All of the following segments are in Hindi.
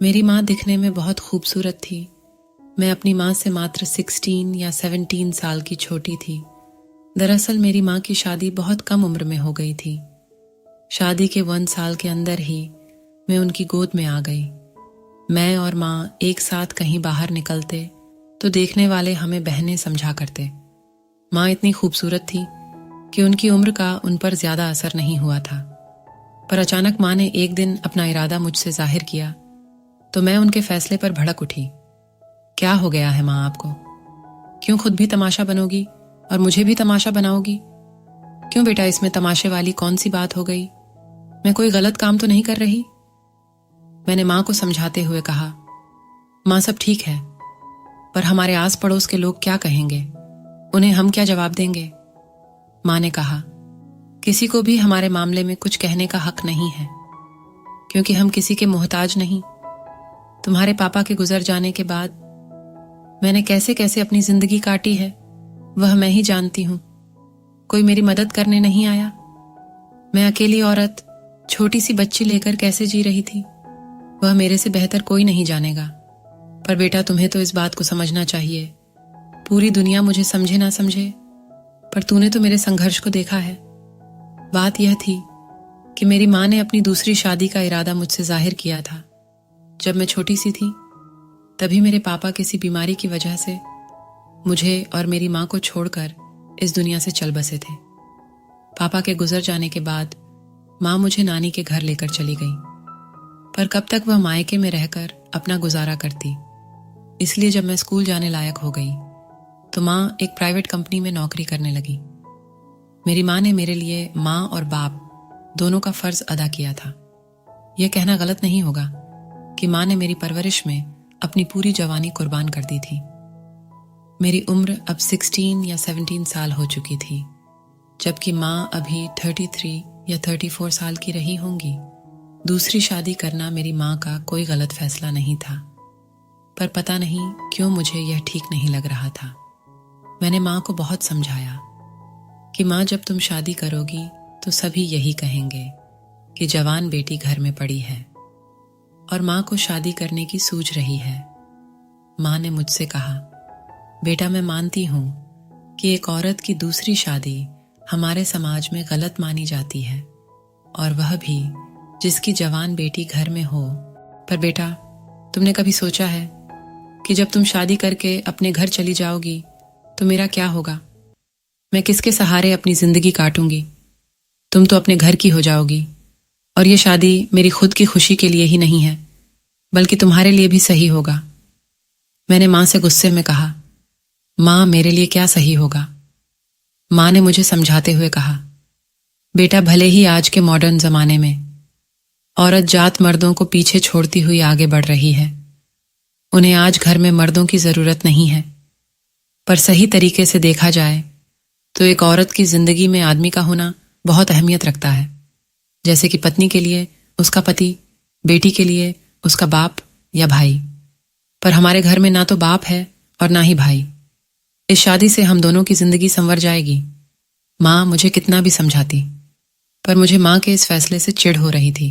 मेरी माँ दिखने में बहुत खूबसूरत थी। मैं अपनी माँ से मात्र 16 या 17 साल की छोटी थी। दरअसल मेरी माँ की शादी बहुत कम उम्र में हो गई थी। शादी के 1 साल के अंदर ही मैं उनकी गोद में आ गई। मैं और माँ एक साथ कहीं बाहर निकलते तो देखने वाले हमें बहनें समझा करते। माँ इतनी खूबसूरत थी कि उनकी उम्र का उन पर ज्यादा असर नहीं हुआ था। पर अचानक माँ ने एक दिन अपना इरादा मुझसे जाहिर किया तो मैं उनके फैसले पर भड़क उठी। क्या हो गया है माँ आपको? क्यों खुद भी तमाशा बनोगी और मुझे भी तमाशा बनाओगी? क्यों बेटा, इसमें तमाशे वाली कौन सी बात हो गई? मैं कोई गलत काम तो नहीं कर रही? मैंने माँ को समझाते हुए कहा, माँ सब ठीक है, पर हमारे आस पड़ोस के लोग क्या कहेंगे? उन्हें हम क्या जवाब देंगे? माँ ने कहा, किसी को भी हमारे मामले में कुछ कहने का हक नहीं है, क्योंकि हम किसी के मोहताज नहीं। तुम्हारे पापा के गुजर जाने के बाद मैंने कैसे कैसे अपनी जिंदगी काटी है वह मैं ही जानती हूं। कोई मेरी मदद करने नहीं आया। मैं अकेली औरत छोटी सी बच्ची लेकर कैसे जी रही थी वह मेरे से बेहतर कोई नहीं जानेगा। पर बेटा, तुम्हें तो इस बात को समझना चाहिए। पूरी दुनिया मुझे समझे ना समझे, पर तूने तो मेरे संघर्ष को देखा है। बात यह थी कि मेरी माँ ने अपनी दूसरी शादी का इरादा मुझसे जाहिर किया था। जब मैं छोटी सी थी तभी मेरे पापा किसी बीमारी की वजह से मुझे और मेरी माँ को छोड़कर इस दुनिया से चल बसे थे। पापा के गुजर जाने के बाद माँ मुझे नानी के घर लेकर चली गई, पर कब तक वह मायके में रहकर अपना गुजारा करती। इसलिए जब मैं स्कूल जाने लायक हो गई तो माँ एक प्राइवेट कंपनी में नौकरी करने लगी। मेरी माँ ने मेरे लिए माँ और बाप दोनों का फर्ज अदा किया था। यह कहना गलत नहीं होगा कि माँ ने मेरी परवरिश में अपनी पूरी जवानी कुर्बान कर दी थी। मेरी उम्र अब 16 या 17 साल हो चुकी थी, जबकि माँ अभी 33 या 34 साल की रही होंगी। दूसरी शादी करना मेरी माँ का कोई गलत फैसला नहीं था, पर पता नहीं क्यों मुझे यह ठीक नहीं लग रहा था। मैंने माँ को बहुत समझाया कि माँ, जब तुम शादी करोगी तो सभी यही कहेंगे कि जवान बेटी घर में पड़ी है और माँ को शादी करने की सूझ रही है। माँ ने मुझसे कहा, बेटा, मैं मानती हूँ कि एक औरत की दूसरी शादी हमारे समाज में गलत मानी जाती है, और वह भी जिसकी जवान बेटी घर में हो। पर बेटा, तुमने कभी सोचा है कि जब तुम शादी करके अपने घर चली जाओगी तो मेरा क्या होगा? मैं किसके सहारे अपनी जिंदगी काटूंगी? तुम तो अपने घर की हो जाओगी, और ये शादी मेरी खुद की खुशी के लिए ही नहीं है, बल्कि तुम्हारे लिए भी सही होगा। मैंने माँ से गुस्से में कहा, माँ, मेरे लिए क्या सही होगा? माँ ने मुझे समझाते हुए कहा, बेटा, भले ही आज के मॉडर्न जमाने में औरत जात मर्दों को पीछे छोड़ती हुई आगे बढ़ रही है, उन्हें आज घर में मर्दों की जरूरत नहीं है, पर सही तरीके से देखा जाए तो एक औरत की जिंदगी में आदमी का होना बहुत अहमियत रखता है। जैसे कि पत्नी के लिए उसका पति, बेटी के लिए उसका बाप या भाई। पर हमारे घर में ना तो बाप है और ना ही भाई। इस शादी से हम दोनों की जिंदगी संवर जाएगी। माँ मुझे कितना भी समझाती, पर मुझे माँ के इस फैसले से चिढ़ हो रही थी।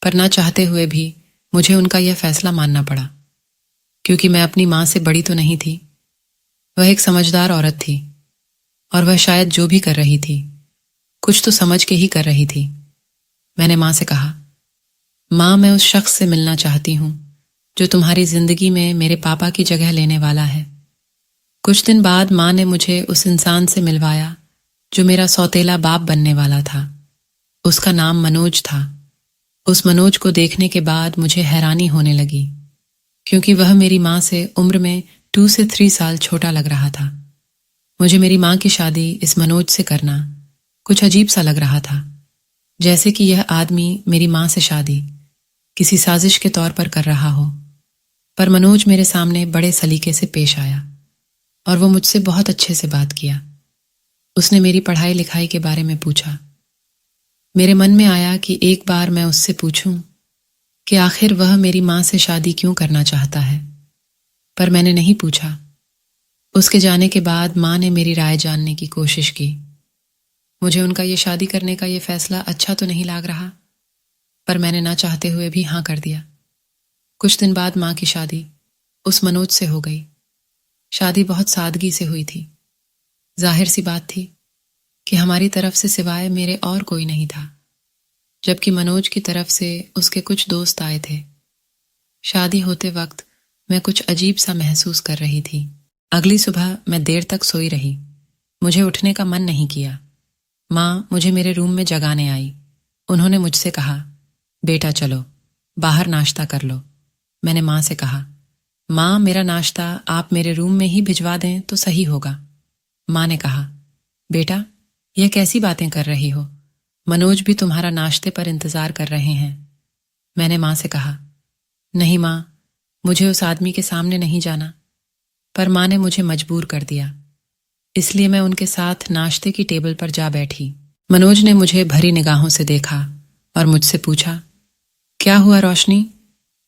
पर ना चाहते हुए भी मुझे उनका यह फैसला मानना पड़ा, क्योंकि मैं अपनी माँ से बड़ी तो नहीं थी। वह एक समझदार औरत थी, और वह शायद जो भी कर रही थी कुछ तो समझ के ही कर रही थी। मैंने माँ से कहा, माँ, मैं उस शख्स से मिलना चाहती हूँ जो तुम्हारी जिंदगी में मेरे पापा की जगह लेने वाला है। कुछ दिन बाद माँ ने मुझे उस इंसान से मिलवाया जो मेरा सौतेला बाप बनने वाला था। उसका नाम मनोज था। उस मनोज को देखने के बाद मुझे हैरानी होने लगी, क्योंकि वह मेरी माँ से उम्र में 2 से 3 साल छोटा लग रहा था। मुझे मेरी माँ की शादी इस मनोज से करना कुछ अजीब सा लग रहा था, जैसे कि यह आदमी मेरी माँ से शादी किसी साजिश के तौर पर कर रहा हो। पर मनोज मेरे सामने बड़े सलीके से पेश आया और वो मुझसे बहुत अच्छे से बात किया। उसने मेरी पढ़ाई लिखाई के बारे में पूछा। मेरे मन में आया कि एक बार मैं उससे पूछूं कि आखिर वह मेरी माँ से शादी क्यों करना चाहता है, पर मैंने नहीं पूछा। उसके जाने के बाद माँ ने मेरी राय जानने की कोशिश की। मुझे उनका ये शादी करने का ये फैसला अच्छा तो नहीं लग रहा, पर मैंने ना चाहते हुए भी हाँ कर दिया। कुछ दिन बाद माँ की शादी उस मनोज से हो गई। शादी बहुत सादगी से हुई थी। जाहिर सी बात थी कि हमारी तरफ से सिवाय मेरे और कोई नहीं था, जबकि मनोज की तरफ से उसके कुछ दोस्त आए थे। शादी होते वक्त मैं कुछ अजीब सा महसूस कर रही थी। अगली सुबह मैं देर तक सोई रही। मुझे उठने का मन नहीं किया। माँ मुझे मेरे रूम में जगाने आई। उन्होंने मुझसे कहा, बेटा चलो बाहर नाश्ता कर लो। मैंने माँ से कहा, माँ मेरा नाश्ता आप मेरे रूम में ही भिजवा दें तो सही होगा। माँ ने कहा, बेटा यह कैसी बातें कर रही हो, मनोज भी तुम्हारा नाश्ते पर इंतजार कर रहे हैं। मैंने माँ से कहा, नहीं माँ, मुझे उस आदमी के सामने नहीं जाना। पर माँ ने मुझे मजबूर कर दिया, इसलिए मैं उनके साथ नाश्ते की टेबल पर जा बैठी। मनोज ने मुझे भरी निगाहों से देखा और मुझसे पूछा, क्या हुआ रोशनी,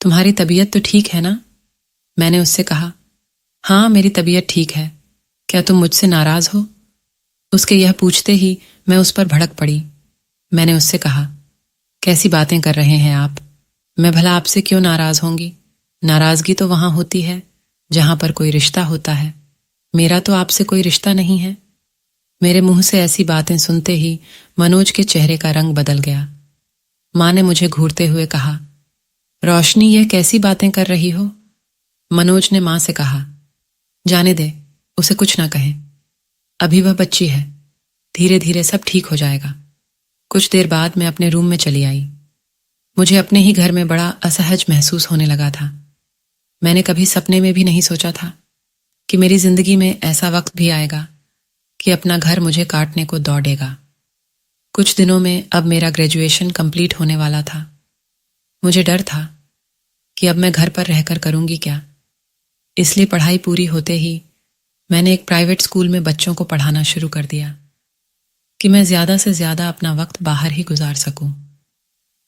तुम्हारी तबीयत तो ठीक है ना? मैंने उससे कहा, हाँ मेरी तबीयत ठीक है, क्या तुम मुझसे नाराज हो? उसके यह पूछते ही मैं उस पर भड़क पड़ी। मैंने उससे कहा, कैसी बातें कर रहे हैं आप? मैं भला आपसे क्यों नाराज होंगी? नाराजगी तो वहां होती है जहां पर कोई रिश्ता होता है। मेरा तो आपसे कोई रिश्ता नहीं है। मेरे मुंह से ऐसी बातें सुनते ही मनोज के चेहरे का रंग बदल गया। माँ ने मुझे घूरते हुए कहा, रोशनी यह कैसी बातें कर रही हो? मनोज ने माँ से कहा, जाने दे, उसे कुछ ना कहें, अभी वह बच्ची है, धीरे धीरे सब ठीक हो जाएगा। कुछ देर बाद मैं अपने रूम में चली आई। मुझे अपने ही घर में बड़ा असहज महसूस होने लगा था। मैंने कभी सपने में भी नहीं सोचा था कि मेरी जिंदगी में ऐसा वक्त भी आएगा कि अपना घर मुझे काटने को दौड़ेगा। कुछ दिनों में अब मेरा ग्रेजुएशन कंप्लीट होने वाला था। मुझे डर था कि अब मैं घर पर रहकर करूंगी क्या। इसलिए पढ़ाई पूरी होते ही मैंने एक प्राइवेट स्कूल में बच्चों को पढ़ाना शुरू कर दिया कि मैं ज्यादा से ज्यादा अपना वक्त बाहर ही गुजार सकूं,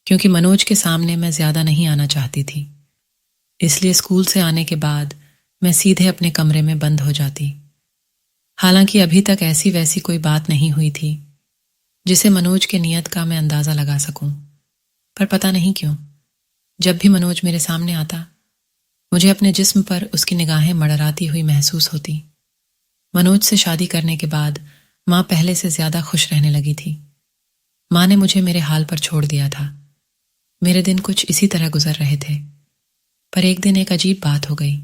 क्योंकि मनोज के सामने मैं ज्यादा नहीं आना चाहती थी। इसलिए स्कूल से आने के बाद मैं सीधे अपने कमरे में बंद हो जाती। हालांकि अभी तक ऐसी वैसी कोई बात नहीं हुई थी जिसे मनोज के नियत का मैं अंदाजा लगा सकूं, पर पता नहीं क्यों जब भी मनोज मेरे सामने आता मुझे अपने जिस्म पर उसकी निगाहें मड़राती हुई महसूस होती। मनोज से शादी करने के बाद माँ पहले से ज्यादा खुश रहने लगी थी। माँ ने मुझे मेरे हाल पर छोड़ दिया था। मेरे दिन कुछ इसी तरह गुजर रहे थे, पर एक दिन एक अजीब बात हो गई।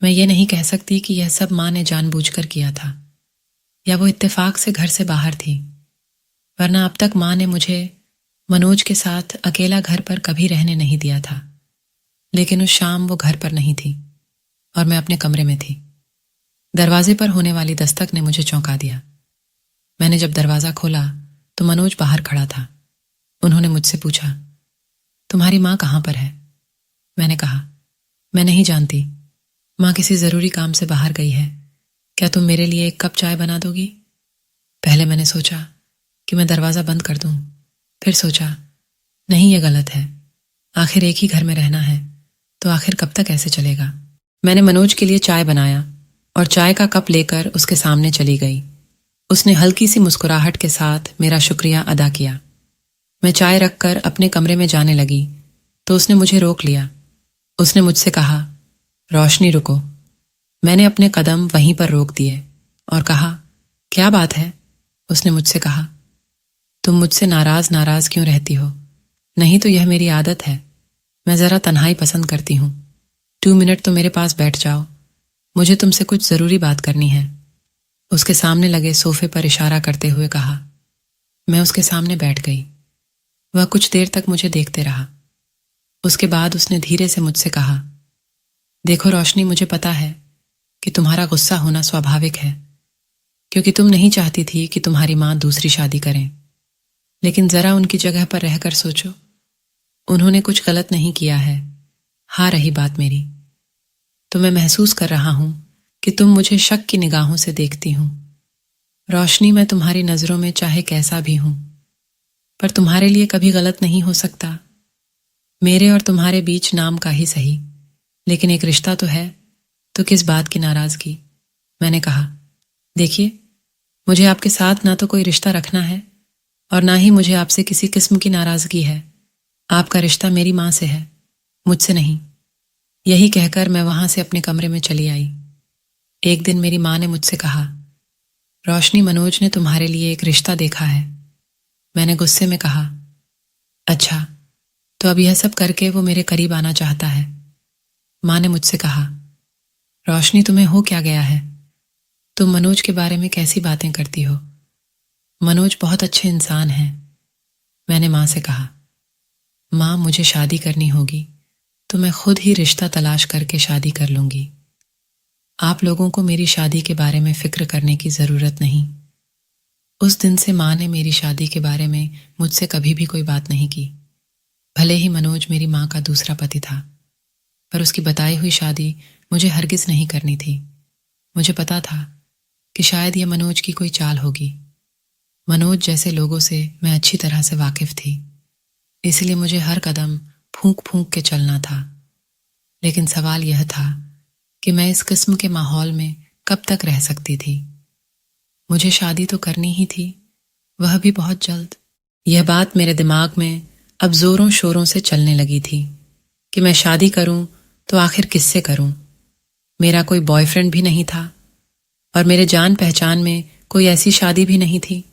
मैं ये नहीं कह सकती कि यह सब माँ ने जानबूझकर किया था या वो इत्तेफाक से घर से बाहर थी, वरना अब तक माँ ने मुझे मनोज के साथ अकेला घर पर कभी रहने नहीं दिया था। लेकिन उस शाम वो घर पर नहीं थी और मैं अपने कमरे में थी। दरवाजे पर होने वाली दस्तक ने मुझे चौंका दिया। मैंने जब दरवाजा खोला तो मनोज बाहर खड़ा था। उन्होंने मुझसे पूछा, तुम्हारी माँ कहाँ पर है? मैंने कहा, मैं नहीं जानती, माँ किसी जरूरी काम से बाहर गई है। क्या तुम मेरे लिए एक कप चाय बना दोगी? पहले मैंने सोचा कि मैं दरवाजा बंद कर दूं, फिर सोचा नहीं, ये गलत है। आखिर एक ही घर में रहना है तो आखिर कब तक ऐसे चलेगा। मैंने मनोज के लिए चाय बनाया और चाय का कप लेकर उसके सामने चली गई। उसने हल्की सी मुस्कुराहट के साथ मेरा शुक्रिया अदा किया। मैं चाय रखकर अपने कमरे में जाने लगी तो उसने मुझे रोक लिया। उसने मुझसे कहा, रोशनी रुको। मैंने अपने कदम वहीं पर रोक दिए और कहा, क्या बात है? उसने मुझसे कहा, तुम मुझसे नाराज नाराज क्यों रहती हो? नहीं तो यह मेरी आदत है, मैं जरा तन्हाई पसंद करती हूँ। 2 मिनट तो मेरे पास बैठ जाओ, मुझे तुमसे कुछ जरूरी बात करनी है। उसके सामने लगे सोफे पर इशारा करते हुए कहा। मैं उसके सामने बैठ गई। वह कुछ देर तक मुझे देखते रहा। उसके बाद उसने धीरे से मुझसे कहा, देखो रोशनी, मुझे पता है कि तुम्हारा गुस्सा होना स्वाभाविक है, क्योंकि तुम नहीं चाहती थी कि तुम्हारी माँ दूसरी शादी करें। लेकिन जरा उनकी जगह पर रहकर सोचो, उन्होंने कुछ गलत नहीं किया है। हाँ, रही बात मेरी, तो मैं महसूस कर रहा हूं कि तुम मुझे शक की निगाहों से देखती हो। रोशनी, मैं तुम्हारी नजरों में चाहे कैसा भी हूं, पर तुम्हारे लिए कभी गलत नहीं हो सकता। मेरे और तुम्हारे बीच नाम का ही सही, लेकिन एक रिश्ता तो है, तो किस बात की नाराजगी? मैंने कहा, देखिए, मुझे आपके साथ ना तो कोई रिश्ता रखना है और ना ही मुझे आपसे किसी किस्म की नाराजगी है। आपका रिश्ता मेरी माँ से है, मुझसे नहीं। यही कहकर मैं वहां से अपने कमरे में चली आई। एक दिन मेरी माँ ने मुझसे कहा, रोशनी, मनोज ने तुम्हारे लिए एक रिश्ता देखा है। मैंने गुस्से में कहा, अच्छा, तो अब यह सब करके वो मेरे करीब आना चाहता है। माँ ने मुझसे कहा, रोशनी, तुम्हें हो क्या गया है? तुम मनोज के बारे में कैसी बातें करती हो? मनोज बहुत अच्छे इंसान हैं। मैंने माँ से कहा, माँ, मुझे शादी करनी होगी तो मैं खुद ही रिश्ता तलाश करके शादी कर लूंगी। आप लोगों को मेरी शादी के बारे में फिक्र करने की जरूरत नहीं। उस दिन से माँ ने मेरी शादी के बारे में मुझसे कभी भी कोई बात नहीं की। भले ही मनोज मेरी माँ का दूसरा पति था, पर उसकी बताई हुई शादी मुझे हरगिज नहीं करनी थी। मुझे पता था कि शायद यह मनोज की कोई चाल होगी। मनोज जैसे लोगों से मैं अच्छी तरह से वाकिफ थी, इसलिए मुझे हर कदम फूंक फूंक के चलना था। लेकिन सवाल यह था कि मैं इस किस्म के माहौल में कब तक रह सकती थी। मुझे शादी तो करनी ही थी, वह भी बहुत जल्द। यह बात मेरे दिमाग में अब जोरों शोरों से चलने लगी थी कि मैं शादी करूं तो आखिर किससे करूं। मेरा कोई बॉयफ्रेंड भी नहीं था और मेरे जान पहचान में कोई ऐसी शादी भी नहीं थी।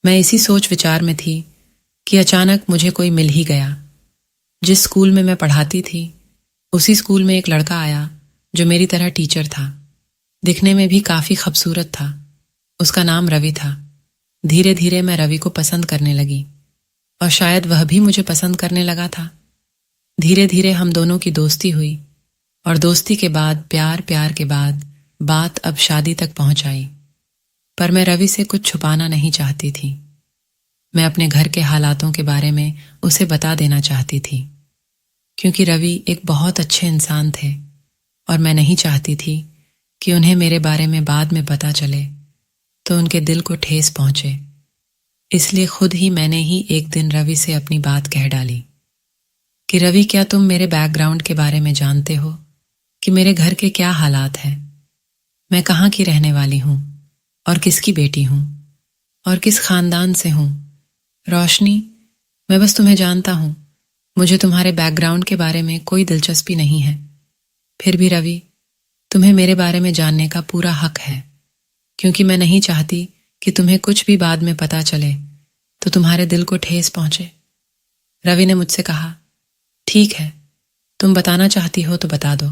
मैं इसी सोच विचार में थी कि अचानक मुझे कोई मिल ही गया। जिस स्कूल में मैं पढ़ाती थी, उसी स्कूल में एक लड़का आया जो मेरी तरह टीचर था। दिखने में भी काफी खूबसूरत था। उसका नाम रवि था। धीरे धीरे मैं रवि को पसंद करने लगी और शायद वह भी मुझे पसंद करने लगा था। धीरे धीरे हम दोनों की दोस्ती हुई और दोस्ती के बाद प्यार, प्यार के बाद बात अब शादी तक पहुंच आई। पर मैं रवि से कुछ छुपाना नहीं चाहती थी। मैं अपने घर के हालातों के बारे में उसे बता देना चाहती थी, क्योंकि रवि एक बहुत अच्छे इंसान थे और मैं नहीं चाहती थी कि उन्हें मेरे बारे में बाद में पता चले तो उनके दिल को ठेस पहुंचे। इसलिए खुद ही मैंने ही एक दिन रवि से अपनी बात कह डाली कि रवि, क्या तुम मेरे बैकग्राउंड के बारे में जानते हो कि मेरे घर के क्या हालात हैं? मैं कहाँ की रहने वाली हूँ और किसकी बेटी हूँ और किस खानदान से हूँ? रोशनी, मैं बस तुम्हें जानता हूँ, मुझे तुम्हारे बैकग्राउंड के बारे में कोई दिलचस्पी नहीं है। फिर भी रवि, तुम्हें मेरे बारे में जानने का पूरा हक है, क्योंकि मैं नहीं चाहती कि तुम्हें कुछ भी बाद में पता चले तो तुम्हारे दिल को ठेस पहुंचे। रवि ने मुझसे कहा, ठीक है, तुम बताना चाहती हो तो बता दो।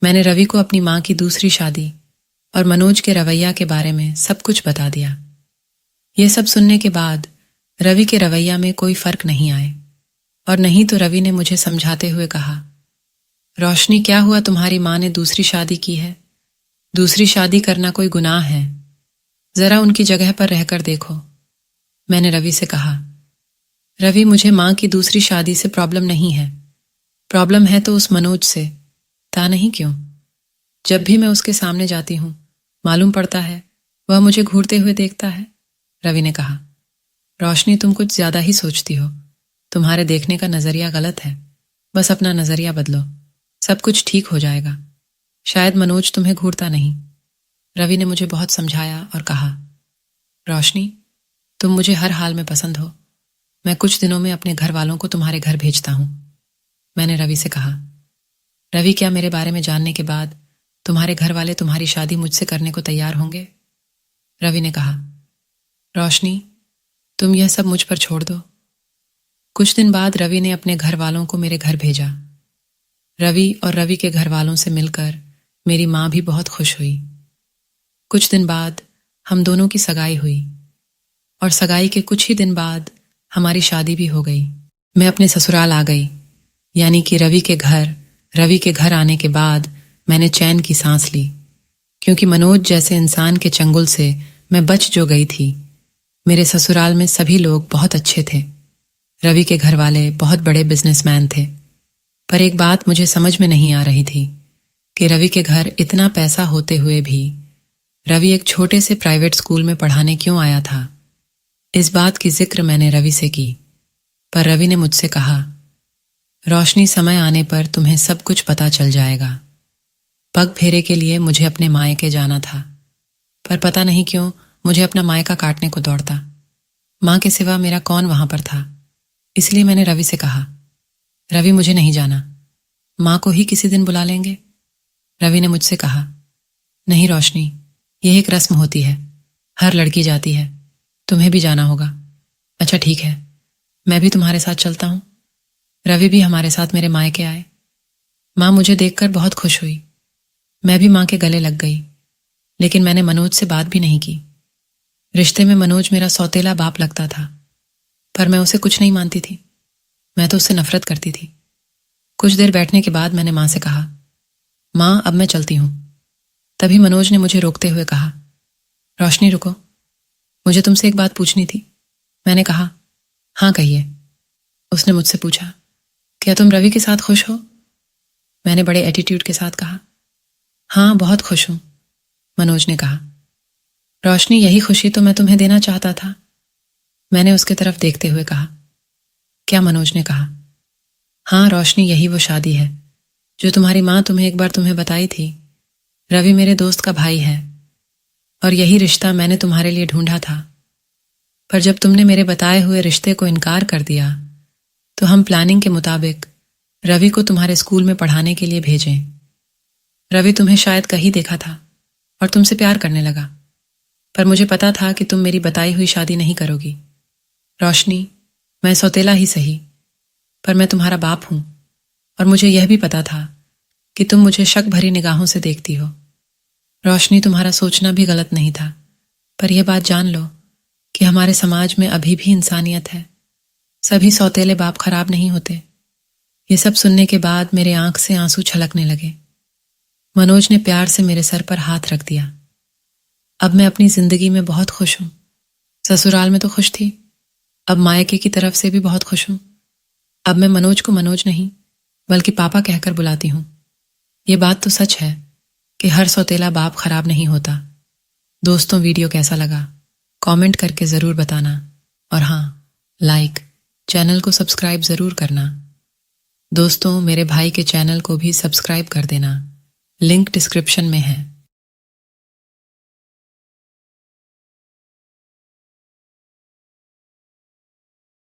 मैंने रवि को अपनी माँ की दूसरी शादी और मनोज के रवैया के बारे में सब कुछ बता दिया। यह सब सुनने के बाद रवि के रवैया में कोई फर्क नहीं आए और नहीं तो रवि ने मुझे समझाते हुए कहा, रोशनी, क्या हुआ, तुम्हारी माँ ने दूसरी शादी की है? दूसरी शादी करना कोई गुनाह है? जरा उनकी जगह पर रहकर देखो। मैंने रवि से कहा, रवि, मुझे माँ की दूसरी शादी से प्रॉब्लम नहीं है। प्रॉब्लम है तो उस मनोज से, ता नहीं क्यों? जब भी मैं उसके सामने जाती हूँ, मालूम पड़ता है वह मुझे घूरते हुए देखता है। रवि ने कहा, रोशनी, तुम कुछ ज्यादा ही सोचती हो। तुम्हारे देखने का नजरिया गलत है। बस अपना नजरिया बदलो, सब कुछ ठीक हो जाएगा। शायद मनोज तुम्हें घूरता नहीं। रवि ने मुझे बहुत समझाया और कहा, रोशनी, तुम मुझे हर हाल में पसंद हो। मैं कुछ दिनों में अपने घर वालों को तुम्हारे घर भेजता हूँ। मैंने रवि से कहा, रवि, क्या मेरे बारे में जानने के बाद तुम्हारे घर वाले तुम्हारी शादी मुझसे करने को तैयार होंगे? रवि ने कहा, रोशनी, तुम यह सब मुझ पर छोड़ दो। कुछ दिन बाद रवि ने अपने घर वालों को मेरे घर भेजा। रवि और रवि के घर वालों से मिलकर मेरी माँ भी बहुत खुश हुई। कुछ दिन बाद हम दोनों की सगाई हुई और सगाई के कुछ ही दिन बाद हमारी शादी भी हो गई। मैं अपने ससुराल आ गई, यानी कि रवि के घर। रवि के घर आने के बाद मैंने चैन की सांस ली, क्योंकि मनोज जैसे इंसान के चंगुल से मैं बच जो गई थी। मेरे ससुराल में सभी लोग बहुत अच्छे थे। रवि के घर वाले बहुत बड़े बिजनेसमैन थे। पर एक बात मुझे समझ में नहीं आ रही थी कि रवि के घर इतना पैसा होते हुए भी रवि एक छोटे से प्राइवेट स्कूल में पढ़ाने क्यों आया था। इस बात की जिक्र मैंने रवि से की, पर रवि ने मुझसे कहा, रोशनी, समय आने पर तुम्हें सब कुछ पता चल जाएगा। पग फेरे के लिए मुझे अपने मायके जाना था, पर पता नहीं क्यों मुझे अपना मायका काटने को दौड़ता। माँ के सिवा मेरा कौन वहां पर था। इसलिए मैंने रवि से कहा, रवि, मुझे नहीं जाना। माँ को ही किसी दिन बुला लेंगे। रवि ने मुझसे कहा। नहीं रोशनी, यह एक रस्म होती है, हर लड़की जाती है, तुम्हें भी जाना होगा। अच्छा ठीक है, मैं भी तुम्हारे साथ चलता हूँ। रवि भी हमारे साथ मेरे मायके आए। माँ मुझे देखकर बहुत खुश हुई। मैं भी माँ के गले लग गई, लेकिन मैंने मनोज से बात भी नहीं की। रिश्ते में मनोज मेरा सौतेला बाप लगता था, पर मैं उसे कुछ नहीं मानती थी। मैं तो उससे नफरत करती थी। कुछ देर बैठने के बाद मैंने माँ से कहा, माँ अब मैं चलती हूँ। तभी मनोज ने मुझे रोकते हुए कहा, रोशनी रुको, मुझे तुमसे एक बात पूछनी थी। मैंने कहा, हाँ कहिए। उसने मुझसे पूछा, क्या तुम रवि के साथ खुश हो? मैंने बड़े एटीट्यूड के साथ कहा, हाँ बहुत खुश हूं। मनोज ने कहा, रोशनी यही खुशी तो मैं तुम्हें देना चाहता था। मैंने उसके तरफ देखते हुए कहा, क्या? मनोज ने कहा, हाँ रोशनी, यही वो शादी है जो तुम्हारी माँ तुम्हें एक बार तुम्हें बताई थी। रवि मेरे दोस्त का भाई है और यही रिश्ता मैंने तुम्हारे लिए ढूंढा था, पर जब तुमने मेरे बताए हुए रिश्ते को इनकार कर दिया तो हम प्लानिंग के मुताबिक रवि को तुम्हारे स्कूल में पढ़ाने के लिए भेजें। रवि तुम्हें शायद कहीं देखा था और तुमसे प्यार करने लगा, पर मुझे पता था कि तुम मेरी बताई हुई शादी नहीं करोगी। रोशनी, मैं सौतेला ही सही, पर मैं तुम्हारा बाप हूं और मुझे यह भी पता था कि तुम मुझे शक भरी निगाहों से देखती हो। रोशनी, तुम्हारा सोचना भी गलत नहीं था, पर यह बात जान लो कि हमारे समाज में अभी भी इंसानियत है। सभी सौतेले बाप खराब नहीं होते। ये सब सुनने के बाद मेरे आंख से आंसू छलकने लगे। मनोज ने प्यार से मेरे सर पर हाथ रख दिया। अब मैं अपनी जिंदगी में बहुत खुश हूं। ससुराल में तो खुश थी, अब मायके की तरफ से भी बहुत खुश हूं। अब मैं मनोज को मनोज नहीं बल्कि पापा कहकर बुलाती हूं। ये बात तो सच है कि हर सौतेला बाप खराब नहीं होता। दोस्तों, वीडियो कैसा लगा कमेंट करके ज़रूर बताना, और हाँ, लाइक, चैनल को सब्सक्राइब ज़रूर करना। दोस्तों, मेरे भाई के चैनल को भी सब्सक्राइब कर देना, लिंक डिस्क्रिप्शन में है।